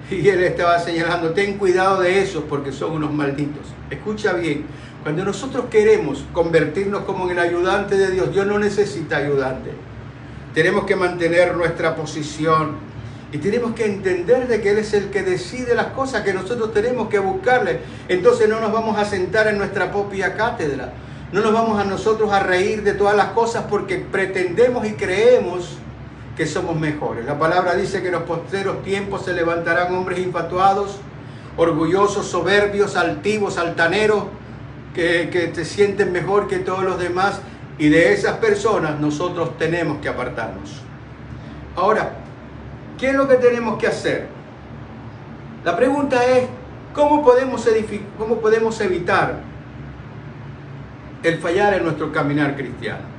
Y él estaba señalando, ten cuidado de esos porque son unos malditos. Escucha bien, cuando nosotros queremos convertirnos como en el ayudante de Dios, Dios no necesita ayudante. Tenemos que mantener nuestra posición y tenemos que entender de que Él es el que decide las cosas, que nosotros tenemos que buscarle. Entonces no nos vamos a sentar en nuestra propia cátedra, no nos vamos a nosotros a reír de todas las cosas porque pretendemos y creemos que somos mejores. La palabra dice que en los postreros tiempos se levantarán hombres infatuados, orgullosos, soberbios, altivos, altaneros, que te sienten mejor que todos los demás, y de esas personas nosotros tenemos que apartarnos. Ahora, ¿qué es lo que tenemos que hacer? La pregunta es, ¿cómo podemos evitar el fallar en nuestro caminar cristiano?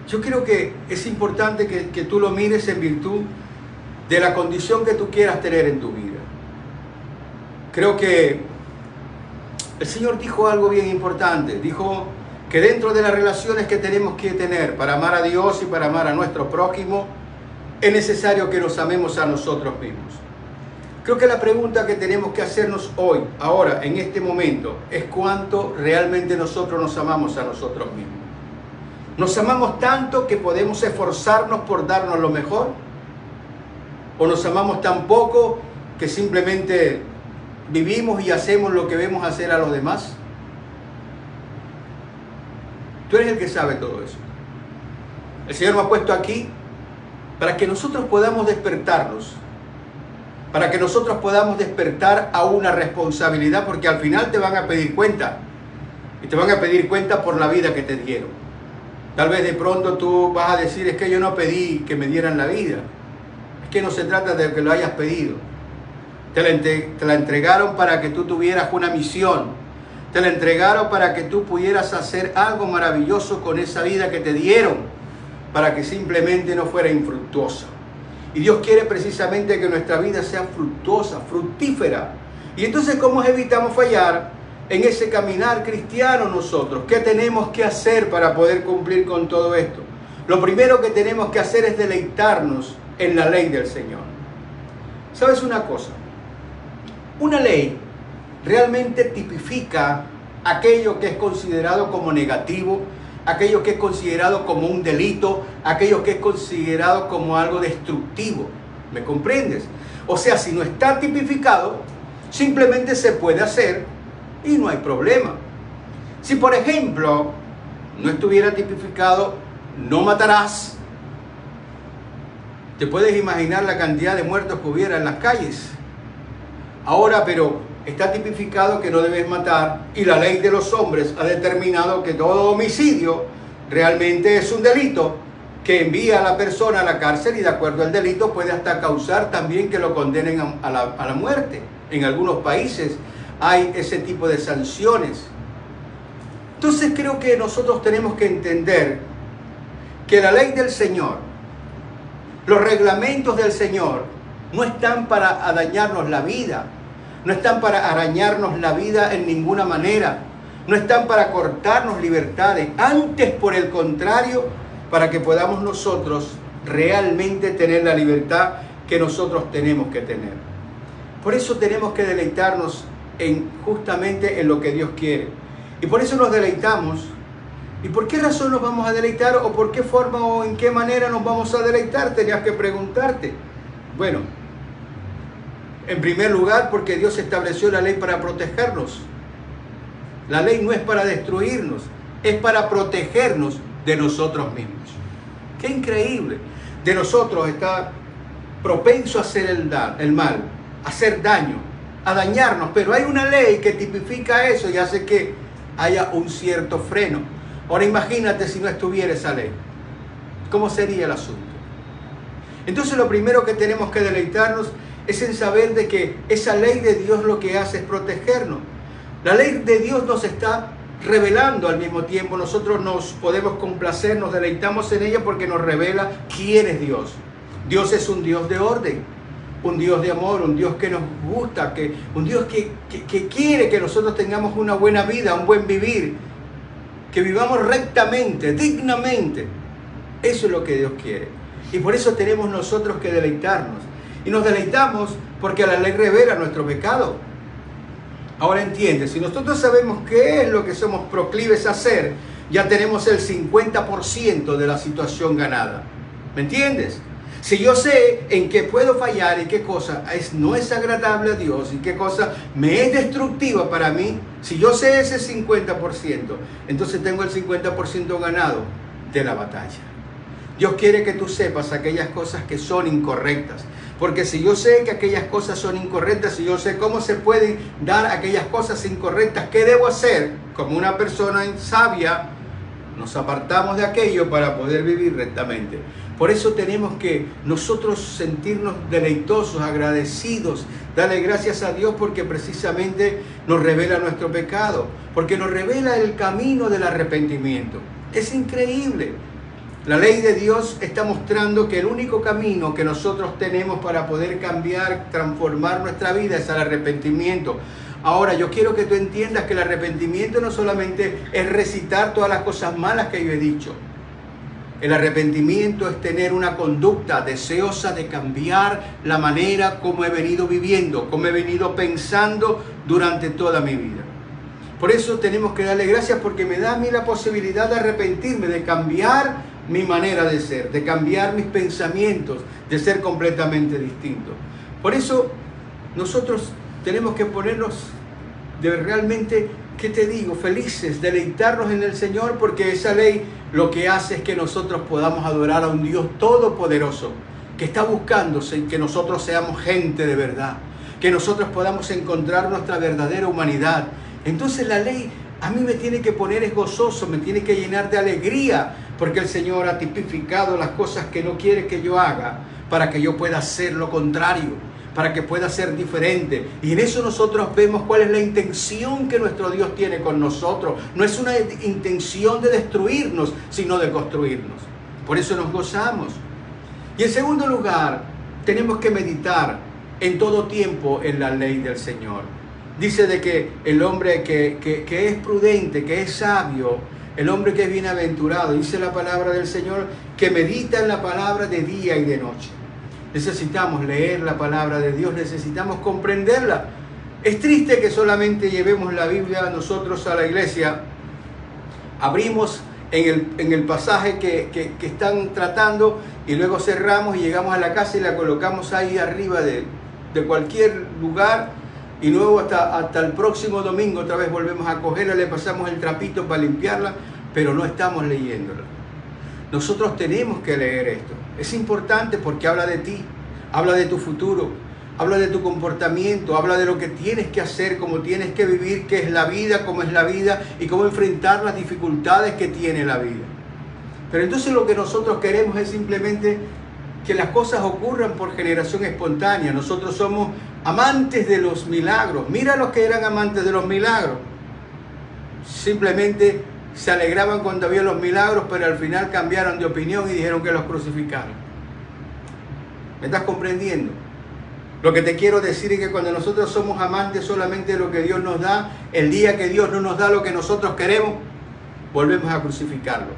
Yo creo que es importante que tú lo mires en virtud de la condición que tú quieras tener en tu vida. Creo que el Señor dijo algo bien importante. Dijo que dentro de las relaciones que tenemos que tener para amar a Dios y para amar a nuestro prójimo, es necesario que nos amemos a nosotros mismos. Creo que la pregunta que tenemos que hacernos hoy, ahora, en este momento, es cuánto realmente nosotros nos amamos a nosotros mismos. ¿Nos amamos tanto que podemos esforzarnos por darnos lo mejor? ¿O nos amamos tan poco que simplemente vivimos y hacemos lo que vemos hacer a los demás? Tú eres el que sabe todo eso. El Señor me ha puesto aquí para que nosotros podamos despertarnos, para que nosotros podamos despertar a una responsabilidad, porque al final te van a pedir cuenta, y te van a pedir cuenta por la vida que te dieron. Tal vez de pronto tú vas a decir, es que yo no pedí que me dieran la vida. Es que no se trata de que lo hayas pedido. Te la entregaron para que tú tuvieras una misión. Te la entregaron para que tú pudieras hacer algo maravilloso con esa vida que te dieron, para que simplemente no fuera infructuosa. Y Dios quiere precisamente que nuestra vida sea fructuosa, fructífera. Y entonces, ¿cómo evitamos fallar en ese caminar cristiano nosotros? ¿Qué tenemos que hacer para poder cumplir con todo esto? Lo primero que tenemos que hacer es deleitarnos en la ley del Señor. ¿Sabes una cosa? Una ley realmente tipifica aquello que es considerado como negativo, aquello que es considerado como un delito, aquello que es considerado como algo destructivo. ¿Me comprendes? O sea, si no está tipificado, simplemente se puede hacer y no hay problema. Si por ejemplo no estuviera tipificado, no matarás, te puedes imaginar la cantidad de muertos que hubiera en las calles. Ahora, pero está tipificado que no debes matar, y la ley de los hombres ha determinado que todo homicidio realmente es un delito que envía a la persona a la cárcel, y de acuerdo al delito puede hasta causar también que lo condenen a la muerte. En algunos países hay ese tipo de sanciones. Entonces creo que nosotros tenemos que entender que la ley del Señor, los reglamentos del Señor, no están para dañarnos la vida, no están para arañarnos la vida en ninguna manera, no están para cortarnos libertades, antes por el contrario, para que podamos nosotros realmente tener la libertad que nosotros tenemos que tener. Por eso tenemos que deleitarnos justamente en lo que Dios quiere. Y por eso nos deleitamos. ¿Y por qué razón nos vamos a deleitar? ¿O por qué forma o en qué manera nos vamos a deleitar? Tenías que preguntarte. Bueno, en primer lugar, porque Dios estableció la ley para protegernos. La ley no es para destruirnos, es para protegernos de nosotros mismos. ¡Qué increíble! De nosotros está propenso a hacer el mal, a hacer daño, a dañarnos, pero hay una ley que tipifica eso y hace que haya un cierto freno. Ahora imagínate si no estuviera esa ley, ¿cómo sería el asunto? Entonces lo primero que tenemos que deleitarnos es en saber de que esa ley de Dios lo que hace es protegernos. La ley de Dios nos está revelando al mismo tiempo. Nosotros nos podemos complacer, nos deleitamos en ella porque nos revela quién es Dios. Dios es un Dios de orden. un Dios de amor, un Dios que nos gusta, un Dios que quiere que nosotros tengamos una buena vida, un buen vivir, que vivamos rectamente, dignamente. Eso es lo que Dios quiere. Y por eso tenemos nosotros que deleitarnos. Y nos deleitamos porque la ley revela nuestro pecado. Ahora entiende, si nosotros sabemos qué es lo que somos proclives a hacer, ya tenemos el 50% de la situación ganada. ¿Me entiendes? Si yo sé en qué puedo fallar y qué cosa no es agradable a Dios y qué cosa me es destructiva para mí, si yo sé ese 50%, entonces tengo el 50% ganado de la batalla. Dios quiere que tú sepas aquellas cosas que son incorrectas. Porque si yo sé que aquellas cosas son incorrectas, si yo sé cómo se pueden dar aquellas cosas incorrectas, ¿qué debo hacer? Como una persona sabia, nos apartamos de aquello para poder vivir rectamente. Por eso tenemos que nosotros sentirnos deleitosos, agradecidos, darle gracias a Dios porque precisamente nos revela nuestro pecado, porque nos revela el camino del arrepentimiento. Es increíble. La ley de Dios está mostrando que el único camino que nosotros tenemos para poder cambiar, transformar nuestra vida es el arrepentimiento. Ahora, yo quiero que tú entiendas que el arrepentimiento no solamente es recitar todas las cosas malas que yo he dicho. El arrepentimiento es tener una conducta deseosa de cambiar la manera como he venido viviendo, como he venido pensando durante toda mi vida. Por eso tenemos que darle gracias porque me da a mí la posibilidad de arrepentirme, de cambiar mi manera de ser, de cambiar mis pensamientos, de ser completamente distinto. Por eso nosotros tenemos que ponernos de realmente, ¿qué te digo? Felices, deleitarnos en el Señor, porque esa ley lo que hace es que nosotros podamos adorar a un Dios todopoderoso, que está buscándose que nosotros seamos gente de verdad, que nosotros podamos encontrar nuestra verdadera humanidad. Entonces la ley a mí me tiene que poner es gozoso, me tiene que llenar de alegría, porque el Señor ha tipificado las cosas que no quiere que yo haga, para que yo pueda hacer lo contrario, para que pueda ser diferente. Y en eso nosotros vemos cuál es la intención que nuestro Dios tiene con nosotros. No es una intención de destruirnos, sino de construirnos. Por eso nos gozamos. Y en segundo lugar, tenemos que meditar en todo tiempo en la ley del Señor. Dice de que el hombre que es prudente, que es sabio, el hombre que es bienaventurado, dice la palabra del Señor, que medita en la palabra de día y de noche. Necesitamos leer la palabra de Dios, necesitamos comprenderla. Es triste que solamente llevemos la Biblia nosotros a la iglesia, abrimos en el pasaje que están tratando y luego cerramos y llegamos a la casa y la colocamos ahí arriba de cualquier lugar. Y luego hasta el próximo domingo otra vez volvemos a cogerla, le pasamos el trapito para limpiarla, pero no estamos leyéndola. Nosotros tenemos que leer esto. Es importante porque habla de ti, habla de tu futuro, habla de tu comportamiento, habla de lo que tienes que hacer, cómo tienes que vivir, qué es la vida, cómo es la vida y cómo enfrentar las dificultades que tiene la vida. Pero entonces lo que nosotros queremos es simplemente que las cosas ocurran por generación espontánea. Nosotros somos amantes de los milagros. Mira los que eran amantes de los milagros. Simplemente se alegraban cuando había los milagros, pero al final cambiaron de opinión y dijeron que los crucificaron. ¿Me estás comprendiendo? Lo que te quiero decir es que cuando nosotros somos amantes solamente de lo que Dios nos da, el día que Dios no nos da lo que nosotros queremos, volvemos a crucificarlo.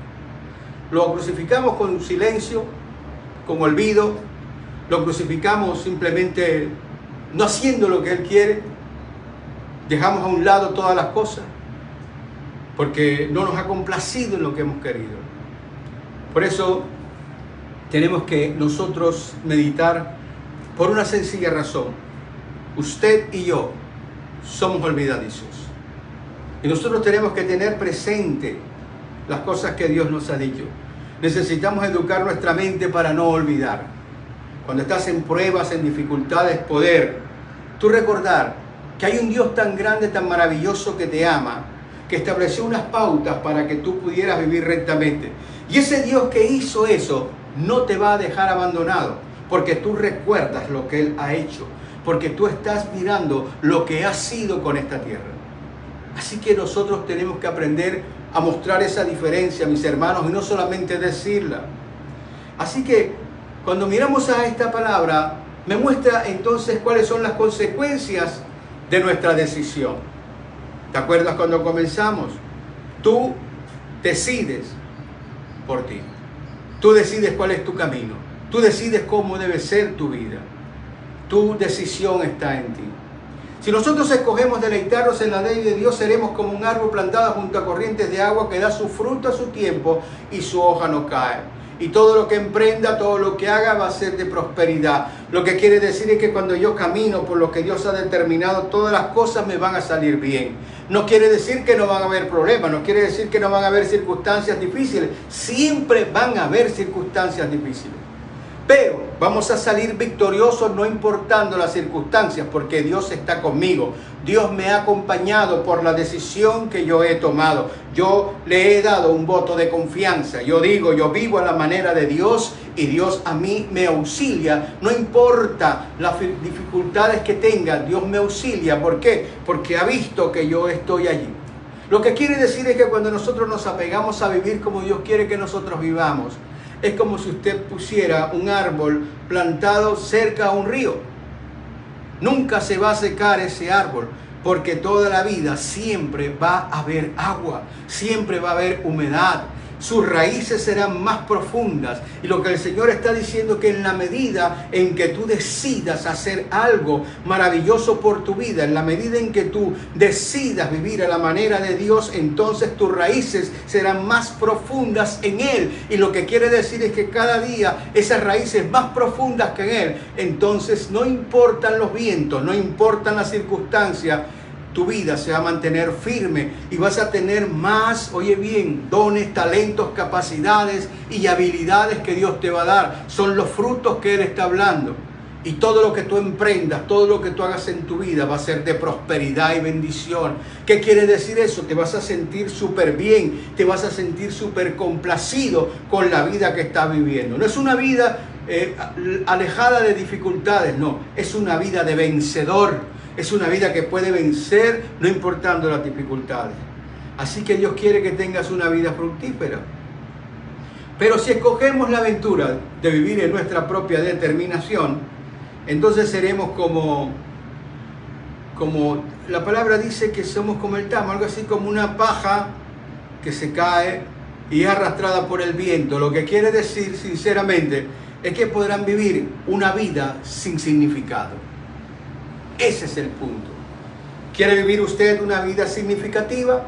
Lo crucificamos con silencio, con olvido, lo crucificamos simplemente no haciendo lo que Él quiere, dejamos a un lado todas las cosas, porque no nos ha complacido en lo que hemos querido. Por eso tenemos que nosotros meditar por una sencilla razón. Usted y yo somos olvidadizos. Y nosotros tenemos que tener presente las cosas que Dios nos ha dicho. Necesitamos educar nuestra mente para no olvidar. Cuando estás en pruebas, en dificultades, poder tú recordar que hay un Dios tan grande, tan maravilloso que te ama, que estableció unas pautas para que tú pudieras vivir rectamente. Y ese Dios que hizo eso no te va a dejar abandonado, porque tú recuerdas lo que Él ha hecho, porque tú estás mirando lo que ha sido con esta tierra. Así que nosotros tenemos que aprender a mostrar esa diferencia, mis hermanos, y no solamente decirla. Así que cuando miramos a esta palabra, me muestra entonces cuáles son las consecuencias de nuestra decisión. ¿Te acuerdas cuando comenzamos? Tú decides por ti. Tú decides cuál es tu camino. Tú decides cómo debe ser tu vida. Tu decisión está en ti. Si nosotros escogemos deleitarnos en la ley de Dios, seremos como un árbol plantado junto a corrientes de agua que da su fruto a su tiempo y su hoja no cae. Y todo lo que emprenda, todo lo que haga va a ser de prosperidad. Lo que quiere decir es que cuando yo camino por lo que Dios ha determinado, todas las cosas me van a salir bien. No quiere decir que no van a haber problemas, no quiere decir que no van a haber circunstancias difíciles. Siempre van a haber circunstancias difíciles. Pero vamos a salir victoriosos no importando las circunstancias, porque Dios está conmigo. Dios me ha acompañado por la decisión que yo he tomado. Yo le he dado un voto de confianza. Yo digo, yo vivo a la manera de Dios y Dios a mí me auxilia. No importa las dificultades que tenga, Dios me auxilia. ¿Por qué? Porque ha visto que yo estoy allí. Lo que quiere decir es que cuando nosotros nos apegamos a vivir como Dios quiere que nosotros vivamos, es como si usted pusiera un árbol plantado cerca a un río. Nunca se va a secar ese árbol, porque toda la vida siempre va a haber agua, siempre va a haber humedad. Sus raíces serán más profundas. Y lo que el Señor está diciendo es que en la medida en que tú decidas hacer algo maravilloso por tu vida, en la medida en que tú decidas vivir a la manera de Dios, entonces tus raíces serán más profundas en Él. Y lo que quiere decir es que cada día esas raíces más profundas que en Él, entonces no importan los vientos, no importan las circunstancias, tu vida se va a mantener firme y vas a tener más, oye bien, dones, talentos, capacidades y habilidades que Dios te va a dar. Son los frutos que Él está hablando. Y todo lo que tú emprendas, todo lo que tú hagas en tu vida va a ser de prosperidad y bendición. ¿Qué quiere decir eso? Te vas a sentir súper bien, te vas a sentir súper complacido con la vida que estás viviendo. No es una vida alejada de dificultades, no, es una vida de vencedor. Es una vida que puede vencer no importando las dificultades. Así que Dios quiere que tengas una vida fructífera. Pero si escogemos la aventura de vivir en nuestra propia determinación, entonces seremos como la palabra dice que somos como el tamo, algo así como una paja que se cae y es arrastrada por el viento. Lo que quiere decir, sinceramente, es que podrán vivir una vida sin significado. Ese es el punto. ¿Quiere vivir usted una vida significativa?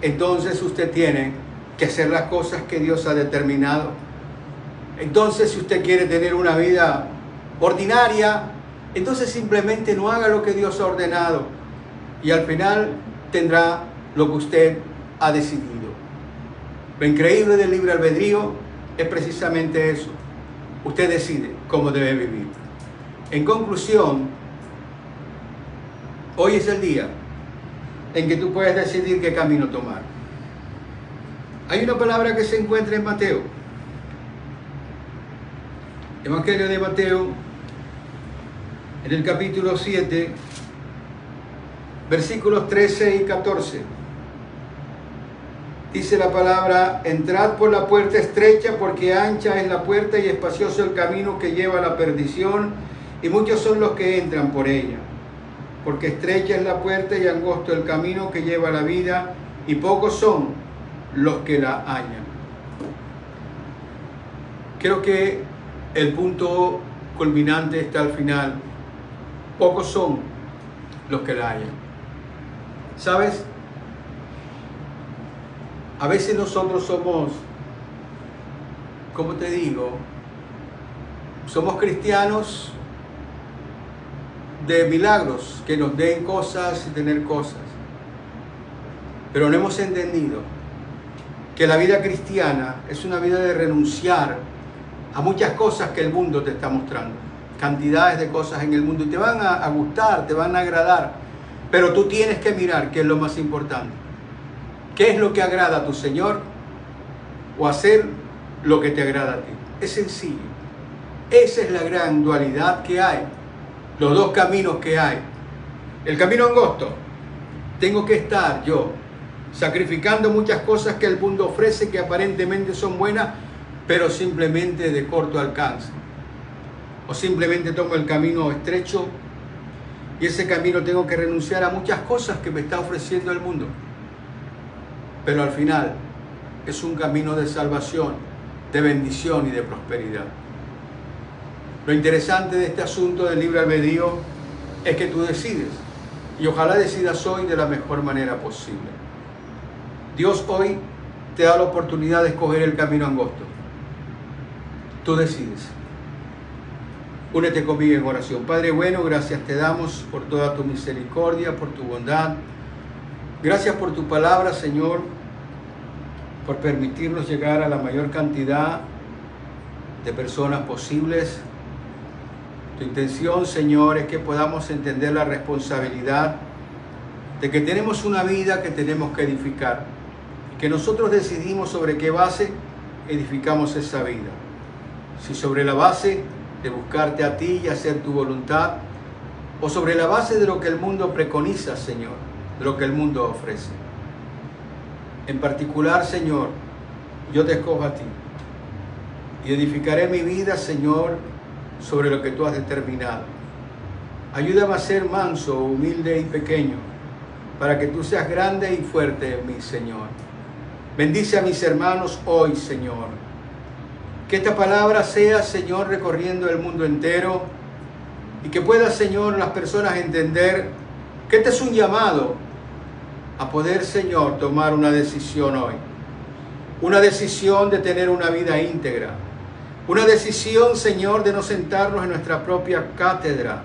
Entonces usted tiene que hacer las cosas que Dios ha determinado. Entonces, si usted quiere tener una vida ordinaria, entonces simplemente no haga lo que Dios ha ordenado. Y al final tendrá lo que usted ha decidido. Lo increíble del libre albedrío es precisamente eso. Usted decide cómo debe vivir. En conclusión, hoy es el día en que tú puedes decidir qué camino tomar. Hay una palabra que se encuentra en Mateo. Evangelio de Mateo, en el capítulo 7, versículos 13 y 14. Dice la palabra: entrad por la puerta estrecha, porque ancha es la puerta y espacioso el camino que lleva a la perdición, y muchos son los que entran por ella. Porque estrecha es la puerta y angosto el camino que lleva a la vida, y pocos son los que la hallan. Creo que el punto culminante está al final. Pocos son los que la hallan. ¿Sabes? A veces nosotros somos, ¿cómo te digo? Somos cristianos de milagros, que nos den cosas y tener cosas. Pero no hemos entendido que la vida cristiana es una vida de renunciar a muchas cosas que el mundo te está mostrando. Cantidades de cosas en el mundo y te van a gustar, te van a agradar. Pero tú tienes que mirar qué es lo más importante. ¿Qué es lo que agrada a tu Señor? O hacer lo que te agrada a ti. Es sencillo. Esa es la gran dualidad que hay. Los dos caminos que hay. El camino angosto. Tengo que estar yo sacrificando muchas cosas que el mundo ofrece, que aparentemente son buenas, pero simplemente de corto alcance. o simplemente tomo el camino estrecho y ese camino tengo que renunciar a muchas cosas que me está ofreciendo el mundo. Pero al final es un camino de salvación, de bendición y de prosperidad. Lo interesante de este asunto del libre albedrío es que tú decides, y ojalá decidas hoy de la mejor manera posible. Dios hoy te da la oportunidad de escoger el camino angosto. Tú decides. Únete conmigo en oración. Padre bueno, gracias te damos por toda tu misericordia, por tu bondad. Gracias por tu palabra, Señor, por permitirnos llegar a la mayor cantidad de personas posibles. Tu intención, Señor, es que podamos entender la responsabilidad de que tenemos una vida que tenemos que edificar y que nosotros decidimos sobre qué base edificamos esa vida. Si sobre la base de buscarte a ti y hacer tu voluntad, o sobre la base de lo que el mundo preconiza, Señor, de lo que el mundo ofrece. En particular, Señor, yo te escojo a ti y edificaré mi vida, Señor, sobre lo que tú has determinado. Ayúdame a ser manso, humilde y pequeño, para que tú seas grande y fuerte en mí, Señor. Bendice a mis hermanos hoy, Señor. Que esta palabra sea, Señor, recorriendo el mundo entero y que pueda, Señor, las personas entender que este es un llamado a poder, Señor, tomar una decisión hoy. Una decisión de tener una vida íntegra. Una decisión, Señor, de no sentarnos en nuestra propia cátedra.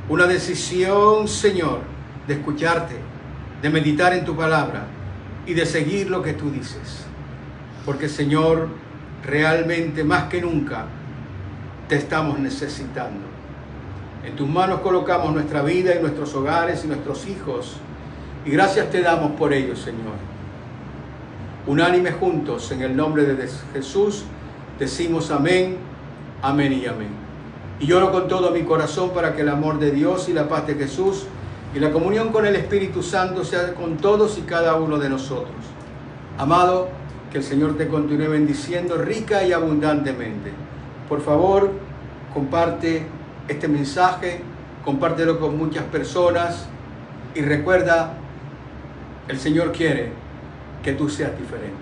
Una decisión, Señor, de escucharte, de meditar en tu palabra y de seguir lo que tú dices. Porque, Señor, realmente más que nunca te estamos necesitando. En tus manos colocamos nuestra vida y nuestros hogares y nuestros hijos. Y gracias te damos por ello, Señor. Unánime juntos, en el nombre de Jesús, decimos amén, amén y amén. Y lloro con todo mi corazón para que el amor de Dios y la paz de Jesús y la comunión con el Espíritu Santo sea con todos y cada uno de nosotros. Amado, que el Señor te continúe bendiciendo rica y abundantemente. Por favor, comparte este mensaje, compártelo con muchas personas y recuerda, el Señor quiere que tú seas diferente.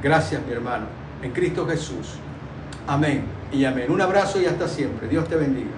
Gracias, mi hermano, en Cristo Jesús. Amén y amén. Un abrazo y hasta siempre. Dios te bendiga.